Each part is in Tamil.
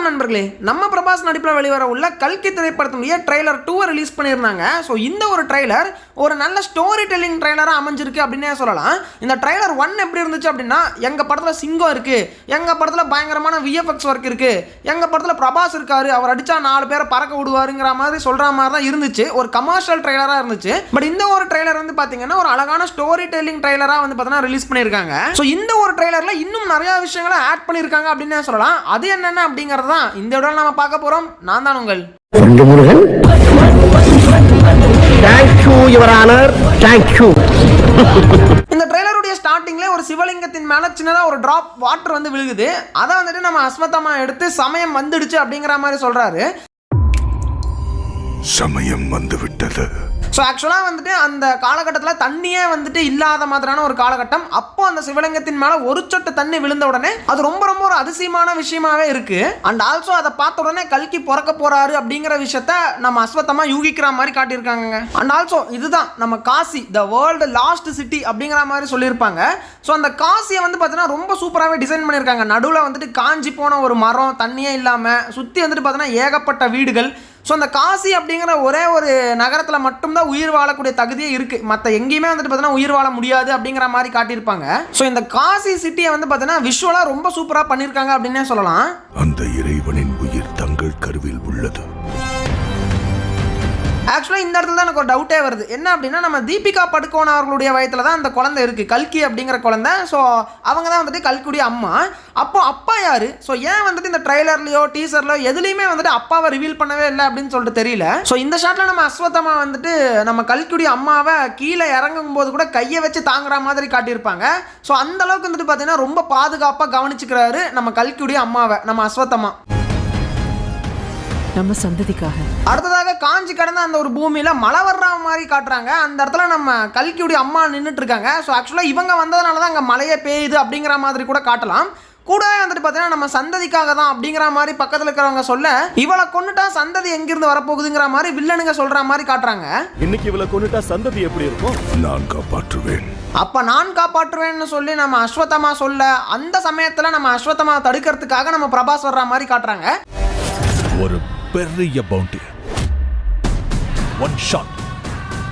வணக்கம் நண்பர்களே, நம்ம பிரபாஸ் நடிப்பில் வெளிவர உள்ள கல்கி திரைப்படத்தினுடைய ட்ரெய்லர் 2 ரிலீஸ் பண்ணியிருந்தாங்க. ஸோ இந்த ஒரு ட்ரெய்லர் ஒரு நல்ல ஸ்டோரி டெல்லிங் ட்ரெய்லராக அமைஞ்சிருக்கு அப்படின்னே சொல்லலாம். இந்த ட்ரெய்லர் 1 எப்படி இருந்துச்சு அப்படின்னா, எங்கள் படத்தில் சிங்கம் இருக்குது, எங்கள் படத்தில் பயங்கரமான விஎஃப்எக்ஸ் ஒர்க் இருக்குது, எங்கள் படத்தில் பிரபாஸ் இருக்காரு, அவர் அடித்தா 4 பேரை பறக்க விடுவாருங்கிற மாதிரி சொல்கிற மாதிரி தான் இருந்துச்சு. ஒரு கமர்ஷியல் ட்ரெய்லராக இருந்துச்சு. பட் இந்த ஒரு ட்ரெய்லர் வந்து பார்த்தீங்கன்னா ஒரு அழகான ஸ்டோரி டெல்லிங் ட்ரெய்லராக வந்து பார்த்தீங்கன்னா ரிலீஸ் பண்ணியிருக்காங்க. ஸோ இந்த ஒரு ட்ரெய்லரில் இன்னும் நிறைய விஷயங்களை ஆட் பண்ணியிருக்காங்க அப்படின்னே சொல்லலாம். அது என்னென்ன அப்படிங்கிறது தான் இந்த வீடியோவில் நம்ம பார்க்க போகிறோம். நான் தான் உங்கள் Murugan. Thank you your honour, thank you. இந்த ட்ரெய்லருடைய ஸ்டார்டிங்ல ஒரு சிவலிங்கத்தின் மேல சின்னதா ஒரு டிராப் வாட்டர் வந்து விழுகுது. அதை வந்துட்டு நம்ம அஸ்வத்தாமா எடுத்து சமயம் வந்துடுச்சு அப்படிங்கிற மாதிரி சொல்றாரு. சமயம் வந்து விட்டது. ஸோ ஆக்சுவலாக வந்துட்டு அந்த காலகட்டத்தில் தண்ணியே வந்துட்டு இல்லாத மாதிரியான ஒரு காலகட்டம். அப்போ அந்த சிவலிங்கத்தின் மேலே ஒரு சொட்டு தண்ணி விழுந்த உடனே அது ரொம்ப ரொம்ப ஒரு அதிசயமான விஷயமாவே இருக்கு. அண்ட் ஆல்சோ அதை பார்த்த உடனே கல்கி பிறக்க போறாரு அப்படிங்கிற விஷயத்த நம்ம அஸ்வத்தமா யூகிக்கிற மாதிரி காட்டியிருக்காங்க. அண்ட் ஆல்சோ இதுதான் நம்ம Kashi, the world lost city அப்படிங்கிற மாதிரி சொல்லியிருப்பாங்க. ஸோ அந்த காசியை வந்து பார்த்தீங்கன்னா ரொம்ப சூப்பராகவே டிசைன் பண்ணியிருக்காங்க. நடுவில் வந்துட்டு காஞ்சி போன ஒரு மரம், தண்ணியே இல்லாமல் சுற்றி வந்துட்டு பார்த்தீங்கன்னா ஏகப்பட்ட வீடுகள். ஸோ அந்த காசி அப்படிங்கிற ஒரே ஒரு நகரத்தில் மட்டும்தான் உயிர் வாழக்கூடிய தகுதியே இருக்குது. மற்ற எங்கேயுமே வந்துட்டு பார்த்தீங்கன்னா உயிர் வாழ முடியாது அப்படிங்கிற மாதிரி காட்டியிருப்பாங்க. ஸோ இந்த காசி சிட்டியை வந்து பார்த்தீங்கன்னா விஷுவலாக ரொம்ப சூப்பராக பண்ணியிருக்காங்க அப்படின்னே சொல்லலாம். அந்த இறைவனின் உயிர் தங்கள் கருவில் உள்ளது. ஆக்சுவலாக இந்த இடத்துல தான் எனக்கு ஒரு டவுட்டே வருது. என்ன அப்படின்னா, நம்ம தீபிகா படுகோன் அவர்களுடைய வயத்தில் தான் அந்த குழந்தை இருக்குது, கல்கி அப்படிங்கிற குழந்தை. ஸோ அவங்க தான் வந்துட்டு கல்கியுடைய அம்மா. அப்போ அப்பா யார்? ஸோ ஏன் வந்துட்டு இந்த ட்ரெய்லர்லையோ டீசர்லையோ எதுலேயுமே வந்துட்டு அப்பாவை ரிவீல் பண்ணவே இல்லை அப்படின்னு சொல்லிட்டு தெரியல. ஸோ இந்த ஷாட்டில் நம்ம அஸ்வத்தமா வந்துட்டு நம்ம கல்கியுடைய அம்மாவை கீழே இறங்கும் போது கூட கையை வச்சு தாங்குற மாதிரி காட்டியிருப்பாங்க. ஸோ அந்த அளவுக்கு வந்துட்டு பார்த்தீங்கன்னா ரொம்ப பாதுகாப்பாக கவனிச்சுக்கிறாரு நம்ம கல்கியுடைய அம்மாவை நம்ம அஸ்வத்தமா. நம்ம சந்ததிக்காக. அடுத்ததாக காஞ்சி கடந்த அந்த ஒரு பூமியில மழை வர்ற மாதிரி காட்டுறாங்க. அந்த இடத்துல நம்ம கல்கியுடைய அம்மா நின்றுட்டு இருக்காங்க. ஸோ ஆக்சுவலாக இவங்க வந்ததுனால தான் அங்கே மழையே பெய்யுது அப்படிங்கிற மாதிரி கூட காட்டலாம். கூடவே வந்துட்டு பார்த்தீங்கன்னா நம்ம சந்ததிக்காக தான் அப்படிங்கிற மாதிரி பக்கத்தில் இருக்கிறவங்க சொல்ல, இவளை கொண்டுட்டா சந்ததி எங்கிருந்து வரப்போகுதுங்கிற மாதிரி வில்லனுங்க சொல்ற மாதிரி காட்டுறாங்க. இன்னைக்கு இவளை கொண்டுட்டா சந்ததி எப்படி இருக்கும்? நான் காப்பாற்றுவேன். அப்ப நான் காப்பாற்றுவேன்னு சொல்லி நம்ம அஸ்வத்தமா சொல்ல, அந்த சமயத்தில் நம்ம அஸ்வத்தமா தடுக்கிறதுக்காக நம்ம பிரபாஸ் வர்ற மாதிரி காட்டுறாங்க. ஒரு பெரிய பவுண்டி, ஒன் ஷாட்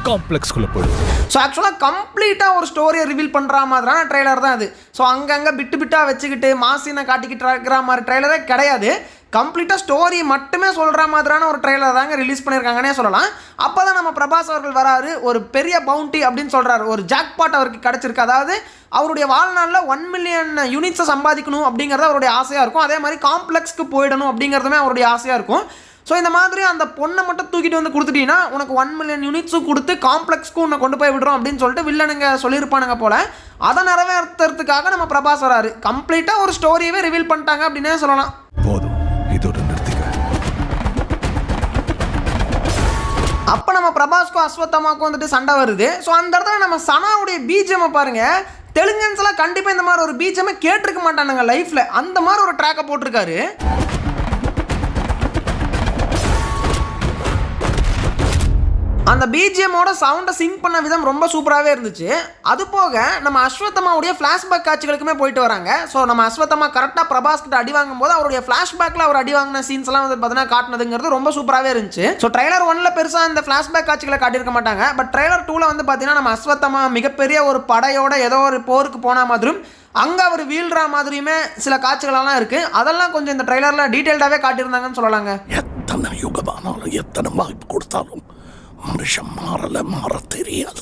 காம்ப்ளெக்ஸ்குள்ள போயிடும். ஸோ ஆக்சுவலாக கம்ப்ளீட்டாக ஒரு ஸ்டோரியை ரிவீல் பண்ணுற மாதிரியான ட்ரெய்லர் தான் இது. ஸோ அங்கங்கே பிட்டாக வச்சுக்கிட்டு மாசினை காட்டிக்கிட்டு இருக்கிற மாதிரி ட்ரெய்லரே கிடையாது. கம்ப்ளீட்டாக ஸ்டோரி மட்டுமே சொல்கிற மாதிரியான ஒரு ட்ரெய்லர் தாங்க ரிலீஸ் பண்ணியிருக்காங்கன்னே சொல்லலாம். அப்போ தான் நம்ம பிரபாஸ் அவர்கள் வராரு, ஒரு பெரிய பவுண்டி அப்படின்னு சொல்கிறாரு, ஒரு ஜாக்பாட் அவருக்கு கிடச்சிருக்கு. அதாவது அவருடைய வாழ்நாளில் 1 மில்லியன் யூனிட்ஸை சம்பாதிக்கணும் அப்படிங்கிறது அவருடைய ஆசையாக இருக்கும். அதே மாதிரி காம்ப்ளெக்ஸ்க்கு போயிடணும் அப்படிங்கிறதுமே அவருடைய ஆசையாக இருக்கும். ஸோ இந்த மாதிரி அந்த பொண்ணை மட்டும் தூக்கிட்டு வந்து கொடுத்துட்டீங்கன்னா உனக்கு 1 மில்லியன் யூனிட்ஸும் கொடுத்து காம்ப்ளெக்ஸ்க்கும் உன்னை கொண்டு போய் விடுறோம் அப்படின்னு சொல்லிட்டு வில்லனுங்க சொல்லியிருப்பானுங்க போல. அதை நிறைவேற்றுறதுக்காக நம்ம பிரபாஸ் வராரு. கம்ப்ளீட்டாக ஒரு ஸ்டோரியவே ரிவீல் பண்ணிட்டாங்க அப்படின்னே சொல்லலாம். போதும், இதோட நிறுத்திக்க. அப்போ நம்ம பிரபாஸ்க்கும் அஸ்வத்தமாக்கும் வந்துட்டு சண்டை வருது. ஸோ அந்த இடத்துல நம்ம சனாவுடைய பிஜிஎம் பாருங்க. தெலுங்கன்ஸ் எல்லாம் கண்டிப்பாக இந்த மாதிரி ஒரு பிஜிஎம் கேட்டிருக்க மாட்டானுங்க லைஃப்ல. அந்த மாதிரி ஒரு ட்ராக்கை போட்டிருக்காரு. அந்த பிஜிஎம்மோட சவுண்டை சிங்க் பண்ண விதம் ரொம்ப சூப்பராகவே இருந்துச்சு. அது போக நம்ம அஸ்வத்தமாவுடைய ஃப்ளாஷ்பேக் காட்சிகளுக்குமே போயிட்டு வராங்க. ஸோ நம்ம அஸ்வத்தமா கரெக்டாக பிரபாஸ் கிட்ட அடி வாங்கும் போது அவருடைய ஃப்ளாஷ்பேக்கில் அவர் அடி வாங்கின சீன்ஸ் எல்லாம் வந்து பார்த்தீங்கன்னா காட்டினதுங்கிறது ரொம்ப சூப்பராகவே இருந்துச்சு. ஸோ ட்ரெய்லர் 1ல பெருசாக இந்த ஃப்ளாஷ்பேக் காட்சிகளை காட்டியிருக்க மாட்டாங்க. பட் ட்ரெய்லர் 2ல வந்து பார்த்தீங்கன்னா நம்ம அஸ்வத்தமா மிகப்பெரிய ஒரு படையோட ஏதோ ஒரு போருக்கு போன மாதிரியும் அங்கே அவர் வீழ்ற மாதிரியுமே சில காட்சிகளெல்லாம் இருக்குது. அதெல்லாம் கொஞ்சம் இந்த ட்ரெய்லரில் டீட்டெயில்டாகவே காட்டியிருந்தாங்கன்னு சொல்லலாங்க. எத்தனை யுகமானாலும் எத்தனை வாய்ப்பு கொடுத்தாலும் மனுஷன் மாற தெரியாது.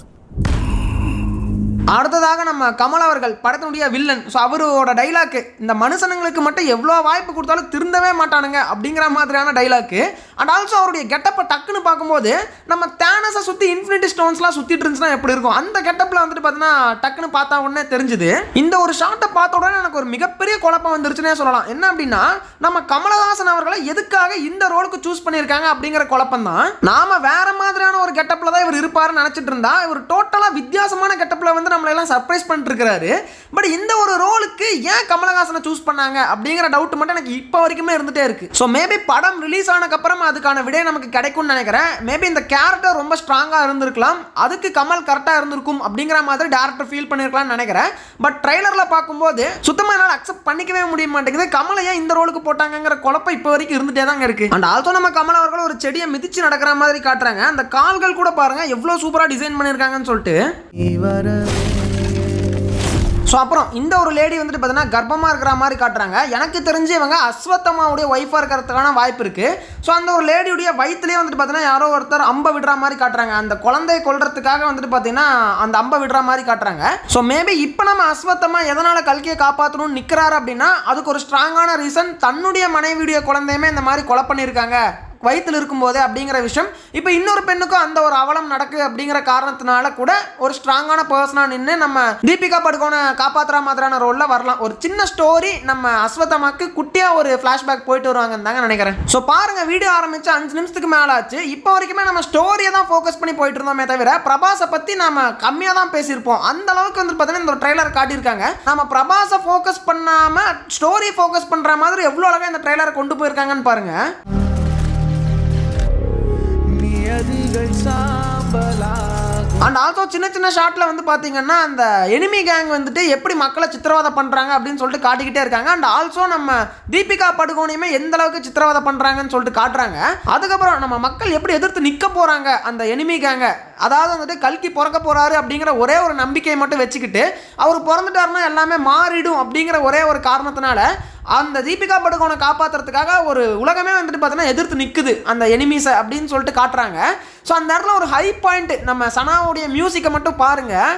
அடுத்ததாக நம்ம கமல் அவர்கள் படத்தினுடைய வில்லன். ஸோ அவரோட டைலாக்கு, இந்த மனுஷனுங்களுக்கு மட்டும் எவ்வளோ வாய்ப்பு கொடுத்தாலும் திருந்தவே மாட்டானுங்க அப்படிங்கிற மாதிரியான டைலாக்கு. அண்ட் ஆல்சோ அவருடைய கெட்டப்பை டக்குன்னு பார்க்கும்போது நம்ம தேனஸை சுற்றி இன்ஃபினிட்டி ஸ்டோன்ஸ்லாம் சுற்றிட்டு இருந்துச்சுன்னா எப்படி இருக்கும், அந்த கெட்டப்பில் வந்துட்டு பார்த்தீங்கன்னா டக்குன்னு பார்த்தா உடனே தெரிஞ்சுது. இந்த ஒரு ஷாட்டை பார்த்த உடனே எனக்கு ஒரு மிகப்பெரிய குழப்பம் வந்துருச்சுன்னே சொல்லலாம். என்ன அப்படின்னா, நம்ம கமலஹாசன் அவர்களை எதுக்காக இந்த ரோலுக்கு சூஸ் பண்ணியிருக்காங்க அப்படிங்கிற குழப்பம் தான். நாம வேற மாதிரியான ஒரு கெட்டப்பில் தான் இவர் இருப்பாருன்னு நினச்சிட்டு இருந்தா, இவர் டோட்டலாக வித்தியாசமான கெட்டப்பில் வந்து நம்மளெல்லாம் சர்ப்ரைஸ் பண்ணிட்டு இருக்காரு. பட் இந்த ஒரு ரோலுக்கு ஏன் கமலஹாசனை சூஸ் பண்ணாங்க அப்படிங்கிற டவுட் மட்டும் எனக்கு இப்போ வரைக்குமே இருந்துட்டே இருக்கு. ஸோ மேபி படம் ரிலீஸ் ஆனதுக்கப்புறம் அதுக்கான விடை நமக்கு கிடைக்கும்னு நினைக்கிறேன். மேபி இந்த கேரக்டர் ரொம்ப ஸ்ட்ராங்காக இருந்திருக்கலாம், அதுக்கு கமல் கரெக்டாக இருந்திருக்கும் அப்படிங்கிற மாதிரி டேரக்டர் ஃபீல் பண்ணியிருக்கலாம்னு நினைக்கிறேன். பட் ட்ரைலரில் பார்க்கும்போது சுத்தமாக என்னால் அக்செப்ட் பண்ணிக்கவே முடிய மாட்டேங்குது. கமலை ஏன் இந்த ரோலுக்கு போட்டாங்கிற குழப்பம் இப்போ வரைக்கும் இருந்துகிட்டே தாங்க இருக்குது. அண்ட் ஆல்சோ நம்ம கமல் அவர்கள் ஒரு செடியை மிதிச்சு நடக்கிற மாதிரி காட்டுறாங்க. அந்த கால்கள் கூட பாருங்க எவ்வளோ சூப்பராக டிசைன் பண்ணியிருக்காங்கன்னு சொல்லிட்டு. ஸோ அப்புறம் இந்த ஒரு லேடி வந்துட்டு பார்த்தீங்கன்னா கர்ப்பமாக இருக்கிற மாதிரி காட்டுறாங்க. எனக்கு தெரிஞ்சு இவங்க அஸ்வத்தம்மாவுடைய ஒய்ஃபாக இருக்கிறதுக்கான வாய்ப்பு இருக்குது. ஸோ அந்த ஒரு லேடியுடைய வயிற்றுலேயே வந்துட்டு பார்த்தீங்கன்னா யாரோ ஒருத்தர் அம்பை விடுற மாதிரி காட்டுறாங்க. அந்த குழந்தையை கொல்றதுக்காக வந்துட்டு பார்த்தீங்கன்னா அந்த அம்பை விடுற மாதிரி காட்டுறாங்க. ஸோ மேபி இப்போ நம்ம அஸ்வத்தம்மா எதனால் கல்கியை காப்பாற்றணும்னு நிற்கிறாரு அப்படின்னா அதுக்கு ஒரு ஸ்ட்ராங்கான ரீசன், தன்னுடைய மனைவியுடைய குழந்தையுமே இந்த மாதிரி கொலை பண்ணியிருக்காங்க வயிற்றில் இருக்கும்போதே அப்படிங்கிற விஷயம். இப்போ இன்னொரு பெண்ணுக்கும் அந்த ஒரு அவலம் நடக்குது அப்படிங்கிற காரணத்தினால கூட ஒரு ஸ்ட்ராங்கான பர்சனாக நின்று நம்ம தீபிகா படுகோனை காப்பாற்றுற மாதிரியான ரோலில் வரலாம். ஒரு சின்ன ஸ்டோரி நம்ம அஸ்வத்தமாக்கு குட்டியாக ஒரு ஃப்ளாஷ்பேக் போயிட்டு வருவாங்கன்னு தாங்க நினைக்கிறேன். ஸோ பாருங்கள், வீடியோ ஆரம்பித்து 5 நிமிஷத்துக்கு மேலே ஆச்சு. இப்போ வரைக்குமே நம்ம ஸ்டோரியை தான் ஃபோக்கஸ் பண்ணி போயிட்டு இருந்தோமே தவிர பிரபாஸை பற்றி நம்ம கம்மியாக தான் பேசியிருப்போம். அந்த அளவுக்கு வந்து பார்த்தீங்கன்னா இந்த ஒரு ட்ரெய்லர் காட்டியிருக்காங்க. நம்ம பிரபாஸை ஃபோக்கஸ் பண்ணாமல் ஸ்டோரி ஃபோக்கஸ் பண்ணுற மாதிரி எவ்வளோ அழகாக இந்த ட்ரெய்லரை கொண்டு போயிருக்காங்கன்னு பாருங்கள். அண்ட் ஆல்சோ சின்ன சின்ன ஷாட்டில் வந்து பார்த்தீங்கன்னா அந்த எனிமி கேங் வந்துட்டு எப்படி மக்களை சித்திரவதை பண்ணுறாங்க அப்படின்னு சொல்லிட்டு காட்டிக்கிட்டே இருக்காங்க. அண்ட் ஆல்சோ நம்ம தீபிகா படுகோனையுமே எந்த அளவுக்கு சித்திரவதை பண்ணுறாங்கன்னு சொல்லிட்டு காட்டுறாங்க. அதுக்கப்புறம் நம்ம மக்கள் எப்படி எதிர்த்து நிற்க போகிறாங்க அந்த எனிமி கேங்கை, அதாவது வந்துட்டு கல்கி பிறக்க போகிறாரு அப்படிங்கிற ஒரே ஒரு நம்பிக்கையை மட்டும் வச்சுக்கிட்டு அவர் பிறந்துட்டாருன்னா எல்லாமே மாறிடும் அப்படிங்கிற ஒரே ஒரு காரணத்தினால அந்த தீபிகா படுகோனை காப்பாற்றுறதுக்காக ஒரு உலகமே வந்துட்டு பார்த்தீங்கன்னா எதிர்த்து நிற்குது அந்த எனிமீஸை அப்படின்னு சொல்லிட்டு காட்டுறாங்க. ஸோ அந்த இடத்துல ஒரு ஹை பாயிண்ட் நம்ம சனாவுடைய மியூசிக்கை மட்டும் பாருங்கள்.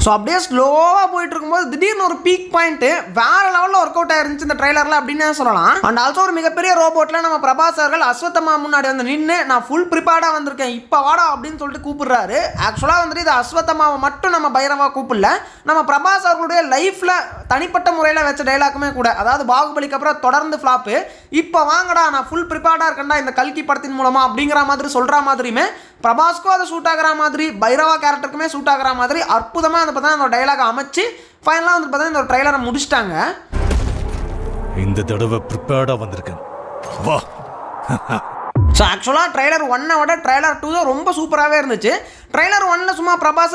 ஸோ அப்படியே ஸ்லோவாக போயிட்டு இருக்கும்போது திடீர்னு ஒரு பீக் பாயிண்ட்டு வேறு லெவலில் ஒர்க் அவுட் ஆயிருந்துச்சு இந்த ட்ரெய்லரில் அப்படின்னு சொல்லலாம். அண்ட் ஆல்சோ ஒரு மிகப்பெரிய ரோபோட்டில் நம்ம பிரபாஸ் அவர்கள் அஸ்வத்தம்மா முன்னாடி வந்து நின்று நான் ஃபுல் ப்ரிப்பேர்டாக வந்திருக்கேன் இப்போ வாடா அப்படின்னு சொல்லிட்டு கூப்பிடுறாரு. ஆக்சுவலாக வந்துட்டு இது அஸ்வத்தம்மாவை மட்டும் நம்ம பைரவா கூப்பிடல, நம்ம பிரபாஸ் அவர்களுடைய லைஃப்பில் தனிப்பட்ட முறையில் வச்ச டைலாக்குமே கூட, அதாவது பாகுபலிக்கு அப்புறம் தொடர்ந்து ஃப்ளாப்பு, இப்போ வாங்கடா நான் ஃபுல் ப்ரிப்பேர்டாக இருக்கேன்டா இந்த கல்கி படத்தின் மூலமாக அப்படிங்கிற மாதிரி சொல்கிற மாதிரியுமே பிரபாஸ்க்கும் அதை சூட் ஆகிற மாதிரி பைரவா கேரக்டருக்குமே சூட் ஆகிற மாதிரி அற்புதமாக வந்து பார்த்தா அந்த டைலாக் அமைச்சு ஃபைனலாக வந்து பார்த்தா இந்த ஒரு ட்ரைலரை முடிச்சிட்டாங்க. இந்த தடவை ப்ரிப்பேர்டாக வந்திருக்கேன் வா. ஸோ ஆக்சுவலாக ட்ரைலர் 1 விட ட்ரைலர் 2 தான் ரொம்ப சூப்பராகவே இருந்துச்சு. ட்ரைலர் 1 சும்மா பிரபாஸ்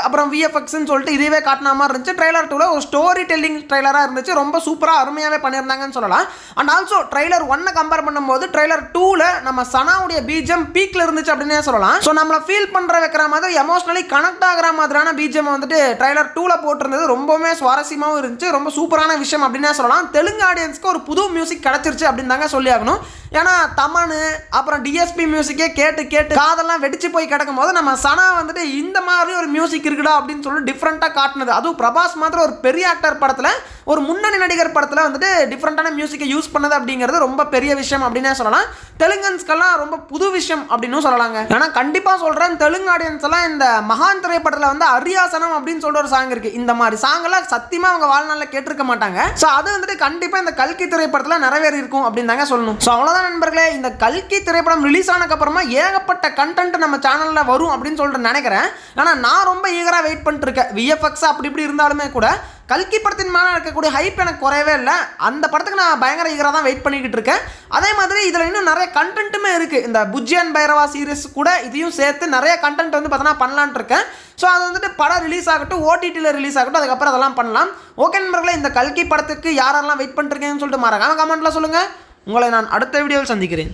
அப்புறம் விஎஃப்எக்ஸ்ன்னு சொல்லிட்டு இதுவே காட்டின மாதிரி இருந்துச்சு. ட்ரைலர் 2 ஒரு ஸ்டோரி டெல்லிங் ட்ரைலராக இருந்துச்சு, ரொம்ப சூப்பராக அருமையாகவே பண்ணியிருந்தாங்கன்னு சொல்லலாம். அண்ட் ஆல்சோ ட்ரைலர் 1 கம்பேர் பண்ணும்போது ட்ரைலர் 2ல் நம்ம சனாவுடைய பிஜிஎம் பீக்கில் இருந்துச்சு அப்படின்னே சொல்லலாம். ஸோ நம்மளை ஃபீல் பண்ணுற வைக்கிற மாதிரி எமோஷனலி கனெக்ட் ஆகிற மாதிரியான பிஜிஎம் வந்துட்டு ட்ரைலர் 2ல் போட்டிருந்தது ரொம்பவுமே சுவாரஸ்யமாகவும் இருந்துச்சு, ரொம்ப சூப்பரான விஷயம் அப்படின்னே சொல்லலாம். தெலுங்கு ஆடியன்ஸ்க்கு ஒரு புது மியூசிக் கிடச்சிருச்சு அப்படின்னு தாங்க சொல்லி ஆகணும். ஏன்னா தமனு அப்புறம் டிஎஸ்பி மியூசிக்கே கேட்டு கேட்டு காதெல்லாம் வெடிச்சு போய் கிடக்கும் போது நம்ம சனா வந்துட்டு இந்த மாதிரி ஒரு மியூசிக் இருக்குடா அப்படின்னு சொல்லி டிஃப்ரெண்ட்டாக காட்டினது. அதுவும் பிரபாஸ் மாதிரி ஒரு பெரிய ஆக்டர் படத்தில், ஒரு முன்னணி நடிகர் படத்தில் வந்துட்டு டிஃப்ரெண்ட்டான மியூசிக்கை யூஸ் பண்ணது அப்படிங்கிறது ரொம்ப பெரிய விஷயம் அப்படின்னே சொல்லலாம். தெலுங்கன்ஸ்க்கெல்லாம் ரொம்ப புது விஷயம் அப்படின்னு சொல்லலாங்க. ஏன்னா கண்டிப்பாக சொல்கிறேன், தெலுங்கு ஆடியன்ஸ் எல்லாம் இந்த மகான் திரைப்படத்தில் வந்து அரியாசனம் அப்படின்னு சொல்லிட்டு ஒரு சாங் இருக்குது. இந்த மாதிரி சாங்கெல்லாம் சத்தியமாக அவங்க வாழ்நாளில் கேட்டிருக்க மாட்டாங்க. ஸோ அது வந்துட்டு கண்டிப்பாக இந்த கல்கி திரைப்படத்தில் நிறைவேறி இருக்கும் அப்படின்னு தாங்க சொல்லணும். ஸோ அவ்வளோதான் நண்பர்களே, இந்த கல்கி திரைப்படம் ரிலீஸ் ஆனதுக்கப்புறமா ஏகப்பட்ட கண்டென்ட் நம்ம சேனலில் வரும் அப்படின்னு சொல்லிட்டு நினைக்கிறேன். ஆனால் நான் ரொம்ப ஈகராக வெயிட் பண்ணிட்டு இருக்கேன். விஎஃப்எக்ஸ் அப்படி இப்படி இருந்தாலுமே கூட கல்கி படத்தின் மேலே இருக்கக்கூடிய ஹைப் எனக்கு குறையவே இல்லை. அந்த படத்துக்கு நான் பயங்கர ஈகராக தான் வெயிட் பண்ணிக்கிட்டு இருக்கேன். அதே மாதிரி இதில் இன்னும் நிறைய கண்டென்ட்டுமே இருக்குது. இந்த புஜ்ஜியன் பைரவா சீரிஸ் கூட இதையும் சேர்த்து நிறைய கண்டென்ட் வந்து பார்த்தோன்னா பண்ணலான்ட்டு இருக்கேன். ஸோ அது வந்துட்டு படம் ரிலீஸ் ஆகட்டும், ஓடிடியில் ரிலீஸ் ஆகட்டும், அதுக்கப்புறம் அதெல்லாம் பண்ணலாம். ஓகே நண்பர்களே, இந்த கல்கி படத்துக்கு யாரெல்லாம் வெயிட் பண்ணிருக்கீங்கன்னு சொல்லிட்டு மறக்காம கமெண்ட்டில் சொல்லுங்கள். உங்களை நான் அடுத்த வீடியோவில் சந்திக்கிறேன்.